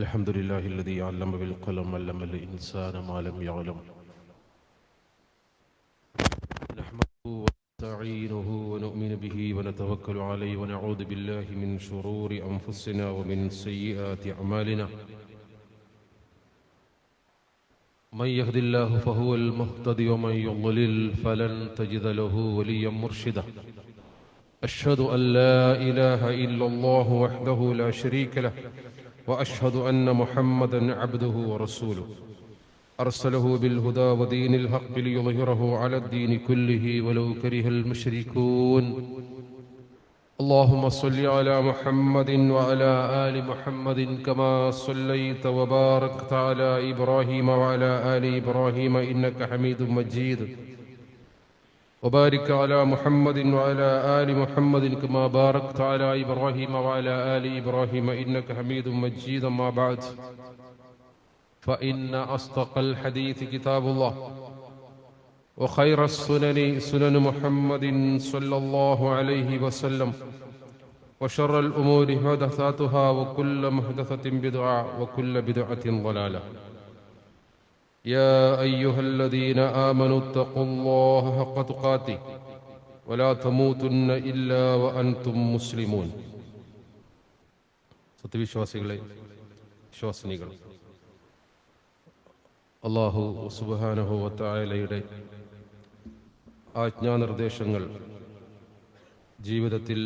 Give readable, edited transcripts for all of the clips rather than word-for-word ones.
الحمد لله الذي علم بالقلم علم الإنسان ما لم يعلم نحمده ونستعينه ونؤمن به ونتوكل عليه ونعوذ بالله من شرور أنفسنا ومن سيئات أعمالنا من يهد الله فهو المهتدي ومن يضلل فلن تجد له وليا مرشدا أشهد أن لا إله إلا الله وحده لا شريك له وأشهد أن محمدا عبده ورسوله أرسله بالهدى ودين الحق ليظهره على الدين كله ولو كره المشركون اللهم صل على محمد وعلى آل محمد كما صليت وباركت على إبراهيم وعلى آل إبراهيم إنك حميد مجيد وبارك على محمد وعلى آل محمد كما باركت على إبراهيم وعلى آل إبراهيم إنك حميد مجيد. ما بعد فإن أصدق الحديث كتاب الله وخير السنن سنن محمد صلى الله عليه وسلم وشر الأمور محدثاتها وكل محدثة بدعة وكل بدعة ضلالة. يا أيها الذين آمنوا اتقوا الله حق تقاته ولا تموتن إلا وأنتم مسلمون. സത്യവിശ്വാസികളെ, വിശ്വാസിനികൾ, അല്ലാഹു സുബ്ഹാനഹു വ തആലയുടെ ആജ്ഞാനിർദ്ദേശങ്ങൾ ജീവിതത്തിൽ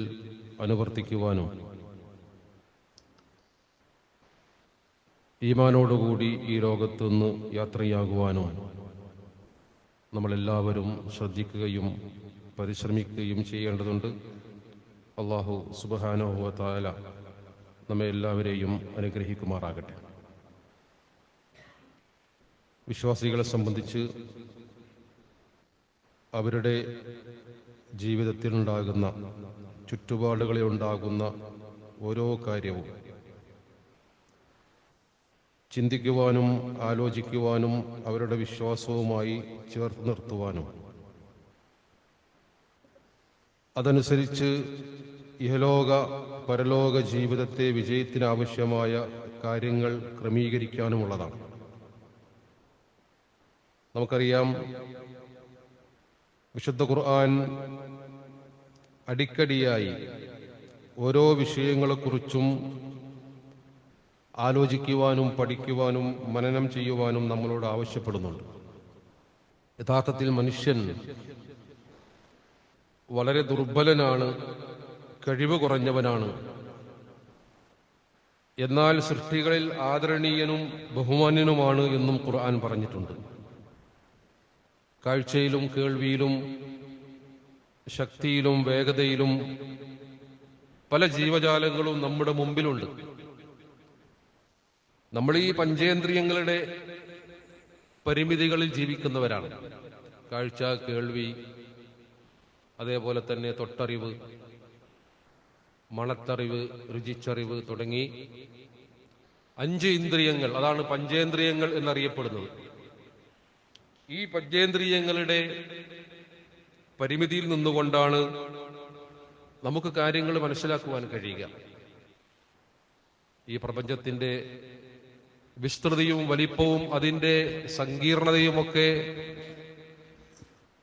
അനുവർത്തിക്കുവാനും ഈമാനോടുകൂടി ഈ ലോകത്തു നിന്ന് യാത്രയാകുവാനും നമ്മളെല്ലാവരും ശ്രദ്ധിക്കുകയും പരിശ്രമിക്കുകയും ചെയ്യേണ്ടതുണ്ട്. അല്ലാഹു സുബ്ഹാനഹു വ തആല നമ്മെ എല്ലാവരെയും അനുഗ്രഹിക്കുമാറാകട്ടെ. വിശ്വാസികളെ സംബന്ധിച്ച് അവരുടെ ജീവിതത്തിലുണ്ടാകുന്ന, ചുറ്റുപാടുകളിൽ ഉണ്ടാകുന്ന ഓരോ കാര്യവും ചിന്തിക്കുവാനും ആലോചിക്കുവാനും അവരുടെ വിശ്വാസവുമായി ചേർത്ത് നിർത്തുവാനും അതനുസരിച്ച് ഇഹലോക പരലോക ജീവിതത്തെ വിജയത്തിനാവശ്യമായ കാര്യങ്ങൾ ക്രമീകരിക്കാനുമുള്ളതാണ്. നമുക്കറിയാം, വിശുദ്ധ ഖുർആൻ അടിക്കടിയായി ഓരോ വിഷയങ്ങളെക്കുറിച്ചും ആലോചിക്കുവാനും പഠിക്കുവാനും മനനം ചെയ്യുവാനും നമ്മളോട് ആവശ്യപ്പെടുന്നുണ്ട്. യഥാർത്ഥത്തിൽ മനുഷ്യൻ വളരെ ദുർബലനാണ്, കഴിവ് കുറഞ്ഞവനാണ്. എന്നാൽ സൃഷ്ടികളിൽ ആദരണീയനും ബഹുമാന്യനുമാണ് എന്നും ഖുർആൻ പറഞ്ഞിട്ടുണ്ട്. കാഴ്ചയിലും കേൾവിയിലും ശക്തിയിലും വേഗതയിലും പല ജീവജാലങ്ങളും നമ്മുടെ മുമ്പിലുണ്ട്. നമ്മൾ ഈ പഞ്ചേന്ദ്രിയങ്ങളുടെ പരിമിതികളിൽ ജീവിക്കുന്നവരാണ്. കാഴ്ച, കേൾവി, അതേപോലെ തന്നെ തൊട്ടറിവ്, മണത്തറിവ്, രുചിച്ചറിവ് തുടങ്ങി 5 ഇന്ദ്രിയങ്ങൾ, അതാണ് പഞ്ചേന്ദ്രിയങ്ങൾ എന്നറിയപ്പെടുന്നത്. ഈ പഞ്ചേന്ദ്രിയങ്ങളുടെ പരിമിതിയിൽ നിന്നുകൊണ്ടാണ് നമുക്ക് കാര്യങ്ങൾ മനസ്സിലാക്കുവാൻ കഴിയുക. ഈ പ്രപഞ്ചത്തിന്റെ വിസ്തൃതിയും വലിപ്പവും അതിന്റെ സങ്കീർണതയുമൊക്കെ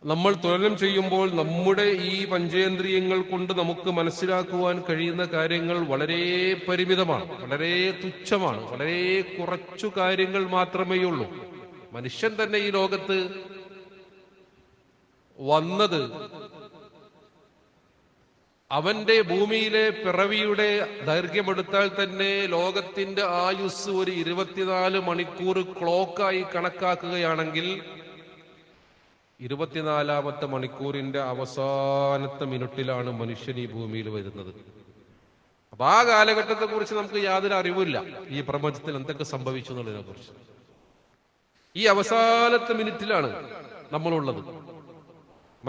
നമ്മൾ തുലനം ചെയ്യുമ്പോൾ നമ്മുടെ ഈ പഞ്ചേന്ദ്രിയങ്ങൾ കൊണ്ട് നമുക്ക് മനസ്സിലാക്കുവാൻ കഴിയുന്ന കാര്യങ്ങൾ വളരെ പരിമിതമാണ്, വളരെ തുച്ഛമാണ്. വളരെ കുറച്ചു കാര്യങ്ങൾ മാത്രമേ ഉള്ളൂ. മനുഷ്യൻ തന്നെ ഈ ലോകത്ത് വന്നത് അവന്റെ ഭൂമിയിലെ പിറവിയുടെ ദൈർഘ്യമെടുത്താൽ തന്നെ ലോകത്തിന്റെ ആയുസ് ഒരു 24 മണിക്കൂർ ക്ലോക്കായി കണക്കാക്കുകയാണെങ്കിൽ 24ാമത്തെ മണിക്കൂറിന്റെ അവസാനത്തെ മിനിറ്റിലാണ് മനുഷ്യൻ ഈ ഭൂമിയിൽ വരുന്നത്. അപ്പൊ ആ കാലഘട്ടത്തെ കുറിച്ച് നമുക്ക് യാതൊരു അറിവില്ല, ഈ പ്രപഞ്ചത്തിൽ എന്തൊക്കെ സംഭവിച്ചു എന്നുള്ളതിനെ കുറിച്ച്. ഈ അവസാനത്തെ മിനിറ്റിലാണ് നമ്മളുള്ളത്.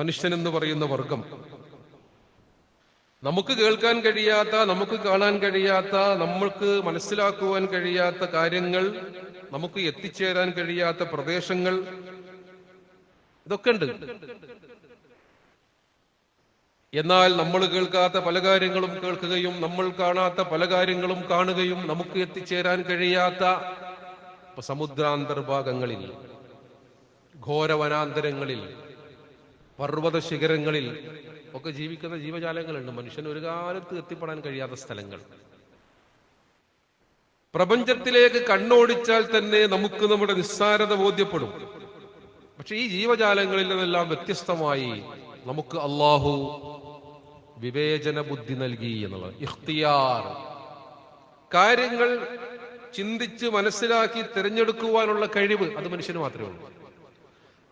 മനുഷ്യൻ എന്ന് പറയുന്ന വർഗം നമുക്ക് കേൾക്കാൻ കഴിയാത്ത, നമുക്ക് കാണാൻ കഴിയാത്ത, നമ്മൾക്ക് മനസ്സിലാക്കുവാൻ കഴിയാത്ത കാര്യങ്ങൾ, നമുക്ക് എത്തിച്ചേരാൻ കഴിയാത്ത പ്രദേശങ്ങൾ, ഇതൊക്കെ ഉണ്ട്. എന്നാൽ നമ്മൾ കേൾക്കാത്ത പല കാര്യങ്ങളും കേൾക്കുകയും നമ്മൾ കാണാത്ത പല കാര്യങ്ങളും കാണുകയും നമുക്ക് എത്തിച്ചേരാൻ കഴിയാത്ത സമുദ്രാന്തർഭാഗങ്ങളിൽ, ഘോരവനാന്തരങ്ങളിൽ, പർവ്വത ശിഖരങ്ങളിൽ ഒക്കെ ജീവിക്കുന്ന ജീവജാലങ്ങളുണ്ട്. മനുഷ്യന് ഒരു കാലത്ത് എത്തിപ്പെടാൻ കഴിയാത്ത സ്ഥലങ്ങൾ. പ്രപഞ്ചത്തിലേക്ക് കണ്ണോടിച്ചാൽ തന്നെ നമുക്ക് നമ്മുടെ നിസ്സാരത ബോധ്യപ്പെടും. പക്ഷെ ഈ ജീവജാലങ്ങളിൽ നിന്നെല്ലാം വ്യത്യസ്തമായി നമുക്ക് അള്ളാഹു വിവേചന ബുദ്ധി നൽകി എന്നുള്ളത്, ഇഖ്തിയാർ, കാര്യങ്ങൾ ചിന്തിച്ച് മനസ്സിലാക്കി തിരഞ്ഞെടുക്കുവാനുള്ള കഴിവ് അത് മനുഷ്യന് മാത്രമേ ഉള്ളൂ.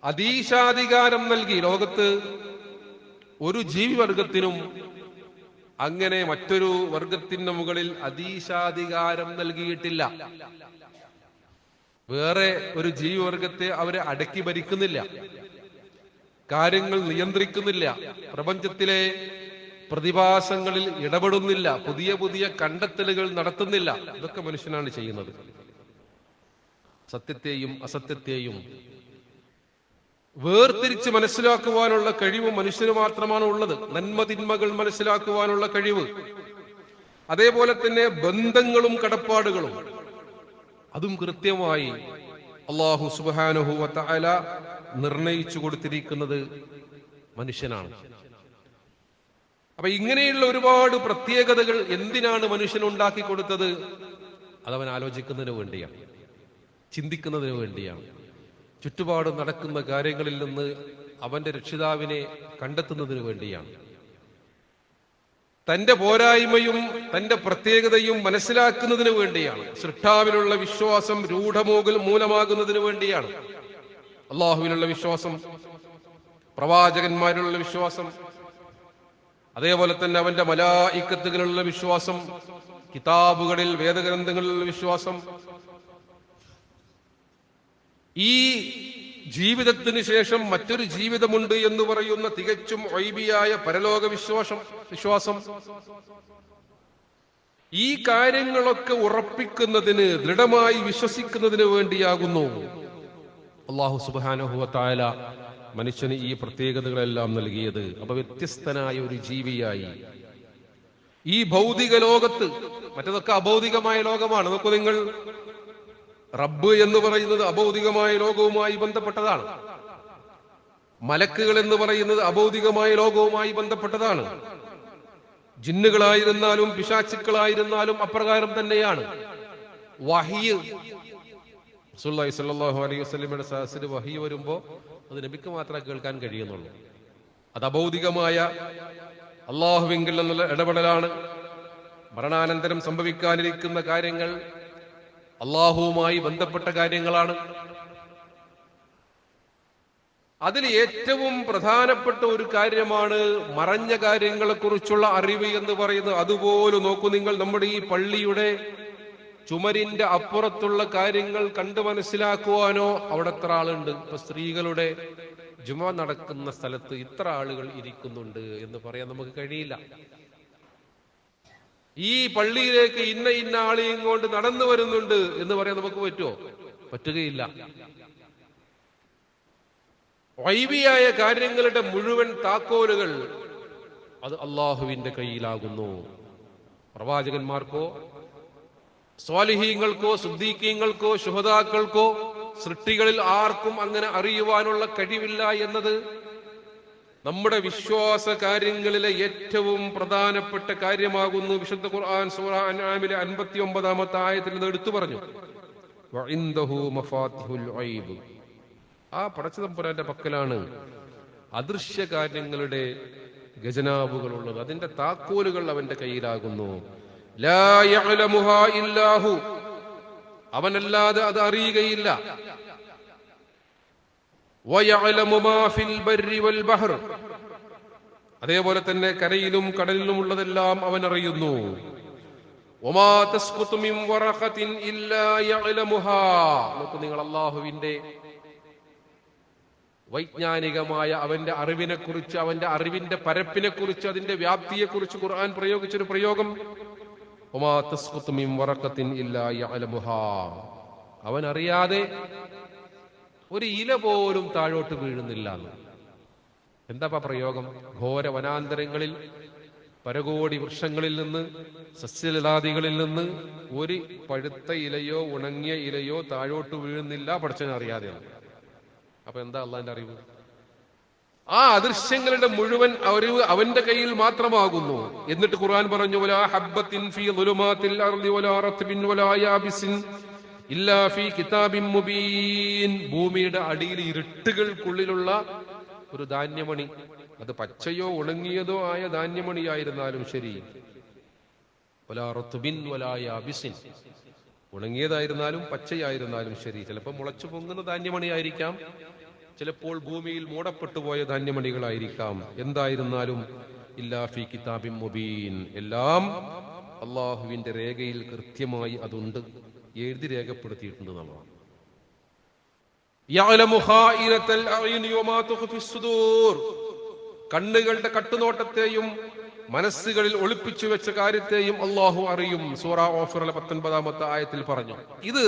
അതീശാധികാരം നൽകി. ലോകത്ത് ഒരു ജീവിവർഗത്തിനും അങ്ങനെ മറ്റൊരു വർഗത്തിന് മുകളിൽ അതീശാധികാരം നൽകിയിട്ടില്ല. വേറെ ഒരു ജീവിവർഗത്തെ അവരെ അടക്കി ഭരിക്കുന്നില്ല, കാര്യങ്ങൾ നിയന്ത്രിക്കുന്നില്ല, പ്രപഞ്ചത്തിലെ പ്രതിഭാസങ്ങളിൽ ഇടപെടുന്നില്ല, പുതിയ പുതിയ കണ്ടെത്തലുകൾ നടത്തുന്നില്ല. ഇതൊക്കെ മനുഷ്യനാണ് ചെയ്യുന്നത്. സത്യത്തെയും അസത്യത്തെയും വേർതിരിച്ച് മനസ്സിലാക്കുവാനുള്ള കഴിവ് മനുഷ്യന് മാത്രമാണ് ഉള്ളത്. നന്മ തിന്മകൾ മനസ്സിലാക്കുവാനുള്ള കഴിവ്, അതേപോലെ തന്നെ ബന്ധങ്ങളും കടപ്പാടുകളും അതും കൃത്യമായി അല്ലാഹു സുബ്ഹാനഹു വ തആല നിർണയിച്ചു കൊടുത്തിരിക്കുന്നത് മനുഷ്യനാണ്. അപ്പൊ ഇങ്ങനെയുള്ള ഒരുപാട് പ്രത്യേകതകൾ എന്തിനാണ് മനുഷ്യൻ ഉണ്ടാക്കി കൊടുത്തത്? അതവൻ ആലോചിക്കുന്നതിന് വേണ്ടിയാണ്, ചിന്തിക്കുന്നതിന് വേണ്ടിയാണ്. ചുറ്റുപാടും നടക്കുന്ന കാര്യങ്ങളിൽ നിന്ന് അവന്റെ രക്ഷിതാവിനെ കണ്ടെത്തുന്നതിന് വേണ്ടിയാണ്. തന്റെ പോരായ്മയും തന്റെ പ്രത്യേകതയും മനസ്സിലാക്കുന്നതിന് വേണ്ടിയാണ്. സൃഷ്ടാവിലുള്ള വിശ്വാസം മൂലമാകുന്നതിന് വേണ്ടിയാണ്. അള്ളാഹുവിലുള്ള വിശ്വാസം, പ്രവാചകന്മാരിലുള്ള വിശ്വാസം, അതേപോലെ തന്നെ അവന്റെ മലായിക്കത്തുകളിലുള്ള വിശ്വാസം, കിതാബുകളിൽ വേദഗ്രന്ഥങ്ങളിലുള്ള വിശ്വാസം, ഈ ജീവിതത്തിന് ശേഷം മറ്റൊരു ജീവിതമുണ്ട് എന്ന് പറയുന്ന തികച്ചും ഐബിയായ പരലോക വിശ്വാസം, ഈ കാര്യങ്ങളൊക്കെ ഉറപ്പിക്കുന്നതിന്, ദൃഢമായി വിശ്വസിക്കുന്നതിന് വേണ്ടിയാകുന്നു അല്ലാഹു സുബ്ഹാനഹു വ തആല മനുഷ്യന് ഈ പ്രത്യേകതകളെല്ലാം നൽകിയത്. അപ്പൊ വ്യത്യസ്തനായ ഒരു ജീവിയായി ഈ ഭൗതിക ലോകത്ത്, മറ്റതൊക്കെ അഭൗതികമായ ലോകമാണ്. നോക്കൂ നിങ്ങൾ, റബ്ബ് എന്ന് പറയുന്നത് അഭൗതികമായ ലോകവുമായി ബന്ധപ്പെട്ടതാണ്. മലക്കുകൾ എന്ന് പറയുന്നത് അഭൗതികമായ ലോകവുമായി ബന്ധപ്പെട്ടതാണ്. ജിന്നുകളായിരുന്നാലും പിശാചുക്കളായിരുന്നാലും അപ്രകാരം തന്നെയാണ്. വഹ്യ്, റസൂലുള്ളാഹി സ്വല്ലല്ലാഹു അലൈഹി വസല്ലമയുടെ സദസ്സിൽ വഹ്യ് വരുമ്പോ അത് നബിക്ക് മാത്രമേ കേൾക്കാൻ കഴിയുന്നുള്ളൂ. അത് അഭൗതികമായ അള്ളാഹുവിങ്കിൽ നിന്നുള്ള ഇടപെടലാണ്. മരണാനന്തരം സംഭവിക്കാനിരിക്കുന്ന കാര്യങ്ങൾ അള്ളാഹുവുമായി ബന്ധപ്പെട്ട കാര്യങ്ങളാണ്. അതിൽ ഏറ്റവും പ്രധാനപ്പെട്ട ഒരു കാര്യമാണ് മറഞ്ഞ കാര്യങ്ങളെ കുറിച്ചുള്ള അറിവ് എന്ന് പറയുന്നത്. അതുപോലെ നോക്കൂ നിങ്ങൾ, നമ്മുടെ ഈ പള്ളിയുടെ ചുമരിന്റെ അപ്പുറത്തുള്ള കാര്യങ്ങൾ കണ്ടു മനസ്സിലാക്കുവാനോ അവിടെ എത്ര ആളുണ്ട്, ഇപ്പൊ സ്ത്രീകളുടെ ജുമ നടക്കുന്ന സ്ഥലത്ത് ഇത്ര ആളുകൾ ഇരിക്കുന്നുണ്ട് എന്ന് പറയാൻ നമുക്ക് കഴിയില്ല. ഈ പള്ളിയിലേക്ക് ഇന്ന ആളെയും കൊണ്ട് നടന്നു വരുന്നുണ്ട് എന്ന് പറയാൻ നമുക്ക് പറ്റുമോ? പറ്റുകയില്ല. ഗൈബിയായ കാര്യങ്ങളുടെ മുഴുവൻ താക്കോലുകൾ അത് അള്ളാഹുവിന്റെ കയ്യിലാകുന്നു. പ്രവാചകന്മാർക്കോ സ്വാലിഹീങ്ങൾക്കോ സിദ്ദീഖീങ്ങൾക്കോ ശുഹദാക്കൾക്കോ സൃഷ്ടികളിൽ ആർക്കും അങ്ങനെ അറിയുവാനുള്ള കഴിവില്ല എന്നത് നമ്മുടെ വിശ്വാസ കാര്യങ്ങളിലെ ഏറ്റവും പ്രധാനപ്പെട്ട കാര്യമാകുന്നു. വിശുദ്ധ ഖുർആൻ സൂറ അൻആമിലെ 59-ാമത്തെ ആയത്തിൽ ഇത് എടുത്തു പറഞ്ഞു. വഇൻദഹു മഫാത്തിഹുൽ ഗൈബ്, ആ പടച്ചതമ്പുരാന്റെ പക്കലാണ് അദൃശ്യ കാര്യങ്ങളുടെ ഖജനാവുകളുള്ളത്, അതിന്റെ താക്കോലുകൾ അവന്റെ കയ്യിലാകുന്നു. ലാ യഅലമുഹാ ഇല്ലാഹു, അവനല്ലാതെ അത് അറിയുകയില്ല. വയഅലമു മാ ഫിൽ ബർരി വൽ ബഹർ, അതേപോലെ തന്നെ കരയിലും കടലിലും ഉള്ളതെല്ലാം അവൻ അറിയുന്നു. വമാ തസ്ഖുതു മിൻ വറഖത്തിൻ ഇല്ലാ യഅലമുഹാ, നോക്കൂ നിങ്ങൾ, അല്ലാഹുവിന്റെ വൈജ്ഞാനികമായ അവന്റെ അറിവിനെ കുറിച്ച്, അവന്റെ അറിവിന്റെ പരപ്പിനെ കുറിച്ച്, അതിന്റെ വ്യാപ്തിയെ കുറിച്ച് ഖുർആൻ പ്രയോഗിച്ചൊരു പ്രയോഗം, വമാ തസ്ഖുതു മിൻ വറഖത്തിൻ ഇല്ലാ യഅലമുഹാ, അവൻ അറിയാതെ ഒരു ഇല പോലും താഴോട്ട് വീഴുന്നില്ല. എന്താ പ്രയോഗം? ഘോര വനാന്തരങ്ങളിൽ പരകോടി വൃക്ഷങ്ങളിൽ നിന്ന്, സസ്യലതാദികളിൽ നിന്ന് ഒരു പഴുത്ത ഇലയോ ഉണങ്ങിയ ഇലയോ താഴോട്ട് വീഴുന്നില്ല, പടച്ചവനെ അറിയാതെയാണ്. അപ്പൊ എന്താ അള്ളാന്റെ അറിവ്? ആ അദൃശ്യങ്ങളുടെ മുഴുവൻ അറിവ് അവന്റെ കയ്യിൽ മാത്രമാകുന്നു. എന്നിട്ട് ഖുർആൻ പറഞ്ഞു, വലാ ഹബ്ബത്തിൻ ഫീ ദുലുമാത്തിൽ അർളി വലാ റത്ബിൻ വലാ യാബിസിൻ ഇല്ലാ ഫീ കിതാബിൻ മുബീൻ. ഭൂമിയുടെ അടിയിൽ ഇരുട്ടുകൾക്കുള്ളിലുള്ള ഒരു ധാന്യമണി, അത് പച്ചയോ ഉണങ്ങിയതോ ആയ ധാന്യമണിയായിരുന്നാലും ശരി, വലാ റത്ബിൻ വലാ യാബിസിൻ, ഉണങ്ങിയതായിരുന്നാലും പച്ചയായിരുന്നാലും ശരി, ചിലപ്പോൾ മുളച്ചു പൊങ്ങുന്ന ധാന്യമണിയായിരിക്കാം, ചിലപ്പോൾ ഭൂമിയിൽ മൂടപ്പെട്ടു പോയ ധാന്യമണികളായിരിക്കാം. എന്തായിരുന്നാലും ഇല്ലാ ഫീ കിതാബിൻ മുബീൻ, എല്ലാം അള്ളാഹുവിന്റെ രേഖയിൽ കൃത്യമായി അതുണ്ട്, എഴുതി രേഖപ്പെടുത്തിയിട്ടുണ്ട് എന്നുള്ളതാണ്. യഅലമു ഖായിനത്തൽ അഅ്യുനി വമാ തുഖ്ഫി സുദൂർ, കണ്ണുകളുടെ കട്ടുനോട്ടത്തെയും മനസ്സുകളിൽ ഒളിപ്പിച്ചു വെച്ച കാര്യത്തെയും അള്ളാഹു അറിയും. സൂറ ഓഫറിലെ 19-ാമത്തെ ആയത്തിൽ പറഞ്ഞു. ഇത്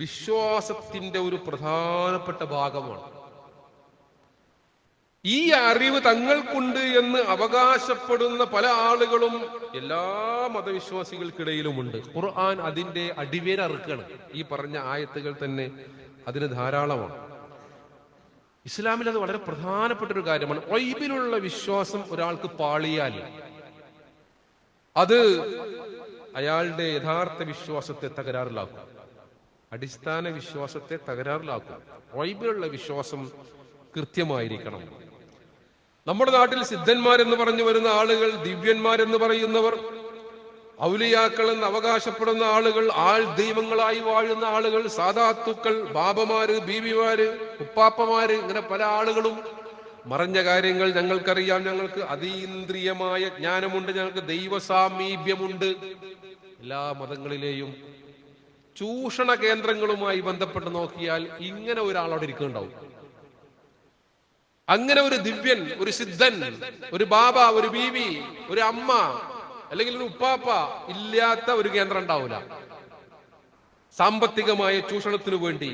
വിശ്വാസത്തിന്റെ ഒരു പ്രധാനപ്പെട്ട ഭാഗമാണ്. ഈ അറിവ് തങ്ങൾക്കുണ്ട് എന്ന് അവകാശപ്പെടുന്ന പല ആളുകളും എല്ലാ മതവിശ്വാസികൾക്കിടയിലുമുണ്ട്. ഖുർആൻ അതിന്റെ അടിവേര് അറുക്കാണ്. ഈ പറഞ്ഞ ആയത്തുകൾ തന്നെ അതിന് ധാരാളമാണ്. ഇസ്ലാമിൽ അത് വളരെ പ്രധാനപ്പെട്ട ഒരു കാര്യമാണ്. ഗൈബിലുള്ള വിശ്വാസം ഒരാൾക്ക് പാളിയാൽ അത് അയാളുടെ യഥാർത്ഥ വിശ്വാസത്തെ തകരാറിലാക്കും, അടിസ്ഥാന വിശ്വാസത്തെ തകരാറിലാക്കും. ഗൈബിലുള്ള വിശ്വാസം കൃത്യമായിരിക്കണം. നമ്മുടെ നാട്ടിൽ സിദ്ധന്മാരെന്ന് പറഞ്ഞു വരുന്ന ആളുകൾ, ദിവ്യന്മാരെന്ന് പറയുന്നവർ, ഔലിയാക്കൾ എന്ന് അവകാശപ്പെടുന്ന ആളുകൾ, ആൾ ദൈവങ്ങളായി വാഴുന്ന ആളുകൾ, സാദാത്തുക്കൾ, ബാബമാര്, ബീവിമാര്, ഉപ്പാപ്പമാര്, ഇങ്ങനെ പല ആളുകളും മറഞ്ഞ കാര്യങ്ങൾ ഞങ്ങൾക്കറിയാം, ഞങ്ങൾക്ക് അതീന്ദ്രിയമായ ജ്ഞാനമുണ്ട്, ഞങ്ങൾക്ക് ദൈവസാമീപ്യമുണ്ട്. എല്ലാ മതങ്ങളിലെയും ചൂഷണ കേന്ദ്രങ്ങളുമായി ബന്ധപ്പെട്ട് നോക്കിയാൽ ഇങ്ങനെ ഒരാളോട് ഇരിക്കുന്നുണ്ടാവും. അങ്ങനെ ഒരു ദിവ്യൻ, ഒരു സിദ്ധൻ, ഒരു ബാബ, ഒരു ബീവി, ഒരു അമ്മ അല്ലെങ്കിൽ ഒരു ഉപ്പാപ്പ ഇല്ലാത്ത ഒരു കേന്ദ്രം ഉണ്ടാവില്ല, സാമ്പത്തികമായ ചൂഷണത്തിനു വേണ്ടി.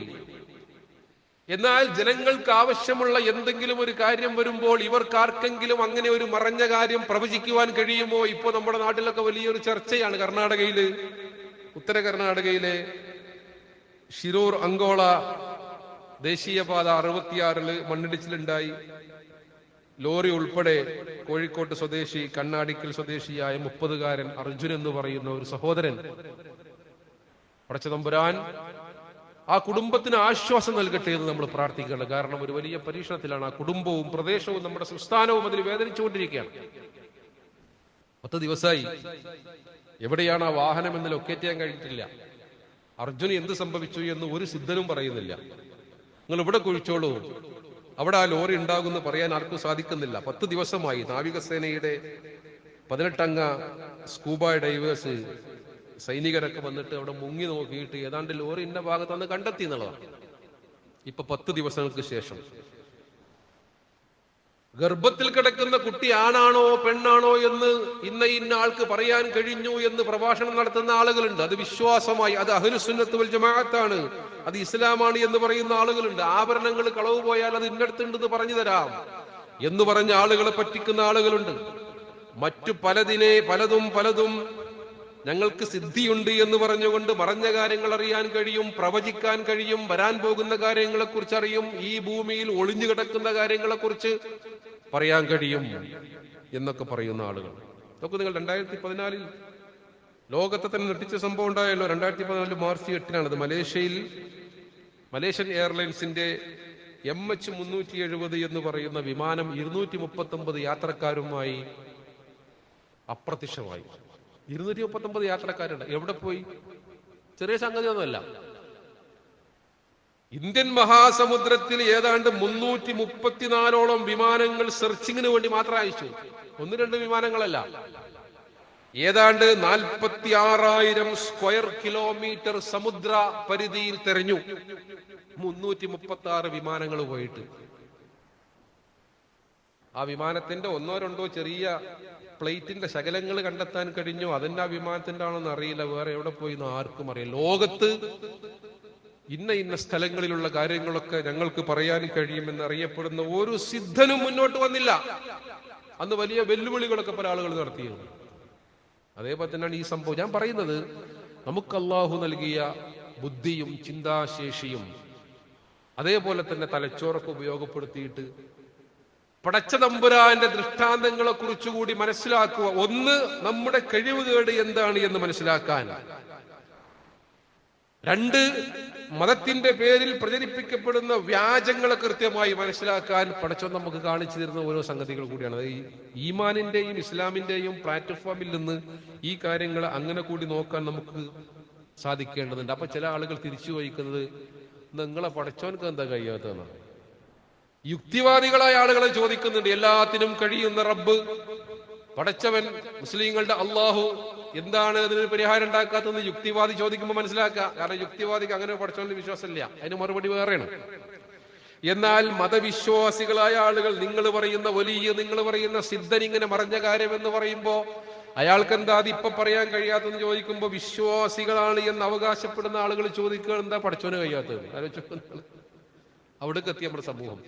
എന്നാൽ ജനങ്ങൾക്ക് ആവശ്യമുള്ള എന്തെങ്കിലും ഒരു കാര്യം വരുമ്പോൾ ഇവർക്കാർക്കെങ്കിലും അങ്ങനെ ഒരു മറഞ്ഞ കാര്യം പ്രവചിക്കുവാൻ കഴിയുമോ? ഇപ്പോ നമ്മുടെ നാട്ടിലൊക്കെ വലിയൊരു ചർച്ചയാണ്. കർണാടകയില്, ഉത്തര കർണാടകയിലെ ഷിരൂർ അങ്കോള ദേശീയപാത 66 മണ്ണിടിച്ചിലുണ്ടായി. ലോറി ഉൾപ്പെടെ കോഴിക്കോട്ട് സ്വദേശി, കണ്ണാടിക്കൽ സ്വദേശിയായ 30-കാരൻ അർജുൻ എന്ന് പറയുന്ന ഒരു സഹോദരൻ, പടച്ചതമ്പുരാൻ ആ കുടുംബത്തിന് ആശ്വാസം നൽകട്ടെ എന്ന് നമ്മൾ പ്രാർത്ഥിക്കണം. കാരണം ഒരു വലിയ പരീക്ഷണത്തിലാണ് ആ കുടുംബവും പ്രദേശവും നമ്മുടെ സംസ്ഥാനവും അതിൽ വേദനിച്ചുകൊണ്ടിരിക്കുകയാണ്. 10 ദിവസമായി എവിടെയാണ് ആ വാഹനം എന്ന് ലൊക്കേറ്റ് ചെയ്യാൻ കഴിഞ്ഞിട്ടില്ല. അർജുന് എന്ത് സംഭവിച്ചു എന്ന് ഒരു സിദ്ധനും പറയുന്നില്ല. നിങ്ങൾ ഇവിടെ കുഴിച്ചോളൂ, അവിടെ ആ ലോറി ഉണ്ടാകുമെന്ന് പറയാൻ ആർക്കും സാധിക്കുന്നില്ല. 10 ദിവസമായി നാവികസേനയുടെ 18 അംഗ സ്കൂബ ഡൈവേഴ്സ് സൈനികരൊക്കെ വന്നിട്ട് അവിടെ മുങ്ങി നോക്കിയിട്ട് ഏതാണ്ട് ലോറി ഇന്ന ഭാഗത്താണ് കണ്ടെത്തി എന്നുള്ളതാണ്. ഇപ്പൊ 10 ദിവസങ്ങൾക്ക് ശേഷം ഗർഭത്തിൽ കിടക്കുന്ന കുട്ടി ആണാണോ പെണ്ണാണോ എന്ന് ഇന്ന ആൾക്ക് പറയാൻ കഴിഞ്ഞു എന്ന് പ്രഭാഷണം നടത്തുന്ന ആളുകളുണ്ട്. അത് വിശ്വാസമായി, അത് അഹ്ലുസുന്നത്ത് വൽ ജമാഅത്താണ്, അത് ഇസ്ലാമാണ് എന്ന് പറയുന്ന ആളുകളുണ്ട്. ആഭരണങ്ങൾ കളവ് പോയാൽ അത് ഇന്നടുത്തുണ്ടെന്ന് പറഞ്ഞു തരാം എന്ന് പറഞ്ഞ ആളുകളെ പറ്റിക്കുന്ന ആളുകളുണ്ട്. മറ്റു പലതും ഞങ്ങൾക്ക് സിദ്ധിയുണ്ട് എന്ന് പറഞ്ഞുകൊണ്ട് മറഞ്ഞ കാര്യങ്ങൾ അറിയാൻ കഴിയും, പ്രവചിക്കാൻ കഴിയും, വരാൻ പോകുന്ന കാര്യങ്ങളെ കുറിച്ച് അറിയും, ഈ ഭൂമിയിൽ ഒളിഞ്ഞു കിടക്കുന്ന കാര്യങ്ങളെ കുറിച്ച് പറയാൻ കഴിയും എന്നൊക്കെ പറയുന്ന ആളുകൾ. നോക്കൂ നിങ്ങൾ, 2014 ലോകത്തെ തന്നെ ഞെട്ടിച്ച സംഭവം ഉണ്ടായല്ലോ. 2014 മാർച്ച് 8 അത് മലേഷ്യൻ എയർലൈൻസിന്റെ MH370 എന്ന് പറയുന്ന വിമാനം 239 യാത്രക്കാരുമായി അപ്രത്യക്ഷമായി. 239 യാത്രക്കാരുണ്ട്. എവിടെ പോയി? ചെറിയ സംഗതി ഒന്നുമല്ല. ഇന്ത്യൻ മഹാസമുദ്രത്തിൽ ഏതാണ്ട് 334ഓളം വിമാനങ്ങൾ സെർച്ചിങ്ങിന് വേണ്ടി മാത്രം അയച്ചു. 1-2 വിമാനങ്ങളല്ല, ഏതാണ്ട് 46,000 സ്ക്വയർ കിലോമീറ്റർ സമുദ്ര പരിധിയിൽ തെരഞ്ഞു. 336 വിമാനങ്ങൾ പോയിട്ട് ആ വിമാനത്തിന്റെ 1-2 ചെറിയ പ്ലേറ്റിന്റെ ശകലങ്ങൾ കണ്ടെത്താൻ കഴിഞ്ഞു. അതെന്നെ ആ വിമാനത്തിന്റെ ആണെന്ന് അറിയില്ല. വേറെ എവിടെ പോയി എന്ന് ആർക്കും അറിയില്ല. ലോകത്ത് ഇന്ന സ്ഥലങ്ങളിലുള്ള കാര്യങ്ങളൊക്കെ ഞങ്ങൾക്ക് പറയാൻ കഴിയുമെന്ന് അറിയപ്പെടുന്ന ഒരു സിദ്ധനും മുന്നോട്ട് വന്നില്ല. അന്ന് വലിയ വെല്ലുവിളികളൊക്കെ പല ആളുകൾ നടത്തിയിരുന്നു. അതേപോലെ തന്നെയാണ് ഈ സംഭവം. ഞാൻ പറയുന്നത്, നമുക്ക് അള്ളാഹു നൽകിയ ബുദ്ധിയും ചിന്താശേഷിയും അതേപോലെ തന്നെ തലച്ചോറൊക്കെ ഉപയോഗപ്പെടുത്തിയിട്ട് പടച്ച തമ്പുരാന്റെ ദൃഷ്ടാന്തങ്ങളെ കുറിച്ചുകൂടി മനസ്സിലാക്കുക. ഒന്ന്, നമ്മുടെ കഴിവുകേട് എന്താണ് എന്ന് മനസ്സിലാക്കാൻ. രണ്ട്, മതത്തിന്റെ പേരിൽ പ്രചരിപ്പിക്കപ്പെടുന്ന വ്യാജങ്ങളെ കൃത്യമായി മനസ്സിലാക്കാൻ പടച്ചോൻ നമുക്ക് കാണിച്ചു തരുന്ന ഓരോ സംഗതികൾ കൂടിയാണ്. ഈ ഈമാനിന്റെയും ഇസ്ലാമിന്റെയും പ്ലാറ്റ്ഫോമിൽ നിന്ന് ഈ കാര്യങ്ങൾ അങ്ങനെ കൂടി നോക്കാൻ നമുക്ക് സാധിക്കേണ്ടതുണ്ട്. അപ്പൊ ചില ആളുകൾ തിരിച്ചു വഹിക്കുന്നത്, നിങ്ങളെ പടച്ചോൻക്ക് എന്താ കഴിയാത്തതെന്നാണ്. യുക്തിവാദികളായ ആളുകളെ ചോദിക്കുന്നുണ്ട്, എല്ലാത്തിനും കഴിയുന്ന റബ്ബ് പടച്ചവൻ, മുസ്ലിങ്ങളുടെ അള്ളാഹു എന്താണ് അതിന് പരിഹാരം ഉണ്ടാക്കാത്തതെന്ന് യുക്തിവാദി ചോദിക്കുമ്പോൾ മനസ്സിലാക്കുക. കാരണം യുക്തിവാദിക്ക് അങ്ങനെ പടച്ചവന്റെ വിശ്വാസമില്ല, അതിന് മറുപടി വേറെയാണ്. എന്നാൽ മതവിശ്വാസികളായ ആളുകൾ, നിങ്ങൾ പറയുന്ന വലിയ, നിങ്ങൾ പറയുന്ന സിദ്ധൻ ഇങ്ങനെ മറഞ്ഞ കാര്യം എന്ന് പറയുമ്പോ അയാൾക്ക് എന്താ അത് ഇപ്പൊ പറയാൻ കഴിയാത്തെന്ന് ചോദിക്കുമ്പോ, വിശ്വാസികളാണ് എന്ന് അവകാശപ്പെടുന്ന ആളുകൾ ചോദിക്കുക, എന്താ പടച്ചോന് കഴിയാത്തത്? ആലോചിക്കുന്ന അവിടേക്ക് എത്തിയ നമ്മുടെ സമൂഹം.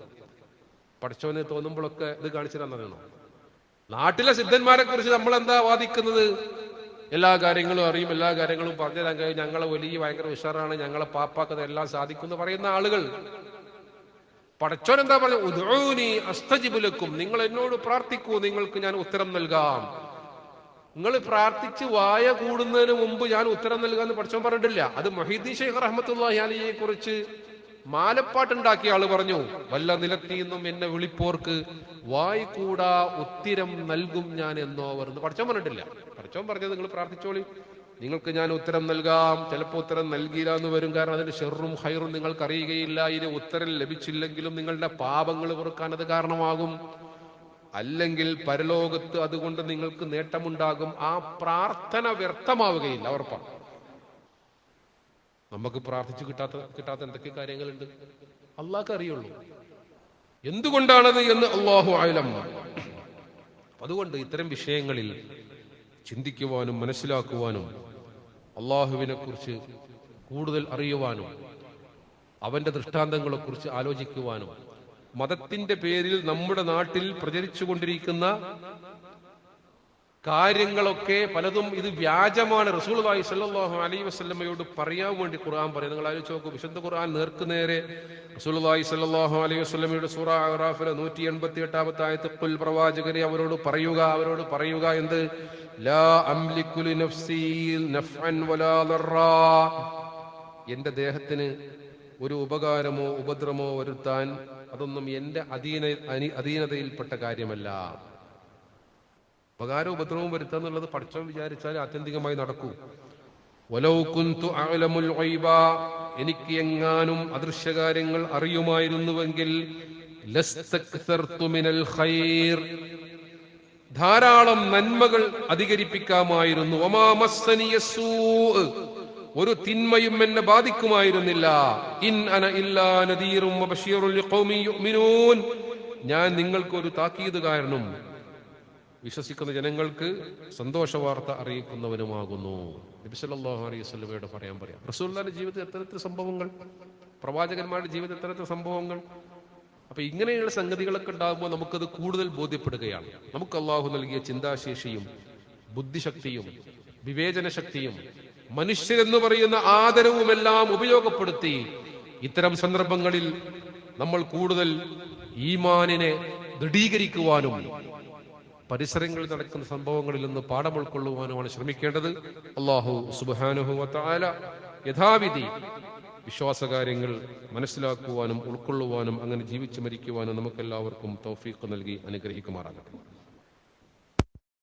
പടച്ചോന് തോന്നുമ്പോഴൊക്കെ ഇത് കാണിച്ചു തന്നതാണോ? നാട്ടിലെ സിദ്ധന്മാരെ കുറിച്ച് നമ്മൾ എന്താ വാദിക്കുന്നത്? എല്ലാ കാര്യങ്ങളും അറിയും, എല്ലാ കാര്യങ്ങളും പറഞ്ഞു തരാൻ കഴിയും, ഞങ്ങളെ വലിയ ഭയങ്കര ഉഷാറാണ്, ഞങ്ങളെ പാപ്പാക്കത് എല്ലാം സാധിക്കും എന്ന് പറയുന്ന ആളുകൾ. പടച്ചോൻ എന്താ പറഞ്ഞു? ഉദ്ഊനി അസ്തജിബ് ലക്കും, നിങ്ങൾ എന്നോട് പ്രാർത്ഥിക്കൂ, നിങ്ങൾക്ക് ഞാൻ ഉത്തരം നൽകാം. നിങ്ങൾ പ്രാർത്ഥിച്ച് വായ കൂടുന്നതിന് മുമ്പ് ഞാൻ ഉത്തരം നൽകാന്ന് പടച്ചോൻ പറഞ്ഞിട്ടില്ല. അത് മുഹീദ്ദീൻ ശൈഖ് റഹ്മത്തുള്ളാഹി അലൈഹിയെ കുറിച്ച് മാലപ്പാട്ടുണ്ടാക്കിയ ആള് പറഞ്ഞു, വല്ല നിലത്തിന്നും എന്നെ വിളിപ്പോർക്ക് വായി കൂടാ ഉത്തരം നൽകും ഞാൻ എന്നോ വരുന്നു. പടച്ചോൻ പറഞ്ഞിട്ടില്ല. പടച്ചോൻ പറഞ്ഞത് നിങ്ങൾ പ്രാർത്ഥിച്ചോളി, നിങ്ങൾക്ക് ഞാൻ ഉത്തരം നൽകാം. ചിലപ്പോൾ ഉത്തരം നൽകിയില്ല എന്ന് വരും, കാരണം അതിന്റെ ഷെറും ഹൈറും നിങ്ങൾക്ക് അറിയുകയില്ല. ഇതിന് ഉത്തരം ലഭിച്ചില്ലെങ്കിലും നിങ്ങളുടെ പാപങ്ങൾ പൊറുക്കാൻ അത് കാരണമാകും, അല്ലെങ്കിൽ പരലോകത്ത് അതുകൊണ്ട് നിങ്ങൾക്ക് നേട്ടമുണ്ടാകും. ആ പ്രാർത്ഥന വ്യർത്ഥമാവുകയില്ല, ഉറപ്പാണ്. നമുക്ക് പ്രാർത്ഥിച്ച് കിട്ടാത്ത എന്തൊക്കെ കാര്യങ്ങളുണ്ട് അള്ളാഹ്ക്ക് അറിയുള്ളൂ. എന്തുകൊണ്ടാണത് എന്ന് അല്ലാഹു അഅലം. അതുകൊണ്ട് ഇത്തരം വിഷയങ്ങളിൽ ചിന്തിക്കുവാനും മനസ്സിലാക്കുവാനും അള്ളാഹുവിനെ കുറിച്ച് കൂടുതൽ അറിയുവാനും അവന്റെ ദൃഷ്ടാന്തങ്ങളെ കുറിച്ച് ആലോചിക്കുവാനും മതത്തിന്റെ പേരിൽ നമ്മുടെ നാട്ടിൽ പ്രചരിച്ചുകൊണ്ടിരിക്കുന്ന കാര്യങ്ങളൊക്കെ പലതും ഇത് വ്യാജമാണ്. റസൂലുള്ളാഹി സ്വല്ലല്ലാഹു അലൈഹി വസല്ലമയോട് പറയാൻ വേണ്ടി ഖുർആൻ പറയും. നിങ്ങൾ ആലോചിച്ച് നോക്കൂ, വിശുദ്ധ ഖുർആൻ നേർക്കുനേരെ റസൂലുള്ളാഹി സ്വല്ലല്ലാഹു അലൈഹി വസല്ലമയുടെ സൂറ അറാഫിലെ 188-ാമത്തെ ആയത്ത്, ഖുൽ പ്രവാചകരെ അവരോട് പറയുക എന്ത്? ലാ അംലികു ലിനഫ്സി നഫ്അൻ വലാ ദർറാ, എന്റെ ദേഹത്തിന് ഒരു ഉപകാരമോ ഉപദ്രവമോ വരുത്താൻ അതൊന്നും എന്റെ അധീനതയിൽപ്പെട്ട കാര്യമല്ല. ഉപകാരവും ഉപദ്രവവും വരുത്തുക എന്നുള്ളത് പടച്ചോൻ വിചാരിച്ചാൽ ആത്യന്തികമായി നടക്കൂ. വലൗ കുന്തു അഅലമുൽ ഗൈബ, എനിക്ക് എങ്ങാനും അദൃശ്യകാര്യങ്ങൾ അറിയുമായിരുന്നുവെങ്കിൽ ലസ്തക്സർതു മിനൽ ഖൈർ, ധാരാളം നന്മകൾ അധികരിപ്പിക്കാമായിരുന്നു. വമാ മസ്സനിയസൂ, ഒരു തിന്മയും എന്നെ ബാധിക്കുമായിരുന്നില്ല. ഇൻ അന ഇല്ലാ നദീറും വബശീറുൻ ലിഖൗമി യുഅ്മിനൂൻ, ഞാൻ നിങ്ങൾക്കൊരു താക്കീതുകാരനും വിശ്വസിക്കുന്ന ജനങ്ങൾക്ക് സന്തോഷ വാർത്ത അറിയിക്കുന്നവനുമാകുന്നു. നബി സല്ലല്ലാഹു അലൈഹി വസല്ലമയോട് പറയാം. റസൂലുള്ളാഹിന്റെ ജീവിതത്തിൽ എത്തരത്തിൽ സംഭവങ്ങൾ, പ്രവാചകന്മാരുടെ ജീവിതത്തിൽ എത്തരത്തിൽ സംഭവങ്ങൾ. അപ്പൊ ഇങ്ങനെയുള്ള സംഗതികളൊക്കെ ഉണ്ടാകുമ്പോൾ നമുക്കത് കൂടുതൽ ബോധ്യപ്പെടുകയാണ്. നമുക്ക് അള്ളാഹു നൽകിയ ചിന്താശേഷിയും ബുദ്ധിശക്തിയും വിവേചന ശക്തിയും മനുഷ്യരെന്ന് പറയുന്ന ആദരവുമെല്ലാം ഉപയോഗപ്പെടുത്തി ഇത്തരം സന്ദർഭങ്ങളിൽ നമ്മൾ കൂടുതൽ ഈമാനിനെ ദൃഢീകരിക്കുവാനും പരിസരങ്ങളിൽ നടക്കുന്ന സംഭവങ്ങളിൽ നിന്ന് പാഠം ഉൾക്കൊള്ളുവാനുമാണ് ശ്രമിക്കേണ്ടത്. അല്ലാഹു സുബ്ഹാനഹു വ തആല യഥാവിധി വിശ്വാസകാര്യങ്ങൾ മനസ്സിലാക്കുവാനും ഉൾക്കൊള്ളുവാനും അങ്ങനെ ജീവിച്ചു മരിക്കുവാനും നമുക്കെല്ലാവർക്കും തൗഫീഖ് നൽകി അനുഗ്രഹിക്കുമാറാകട്ടെ.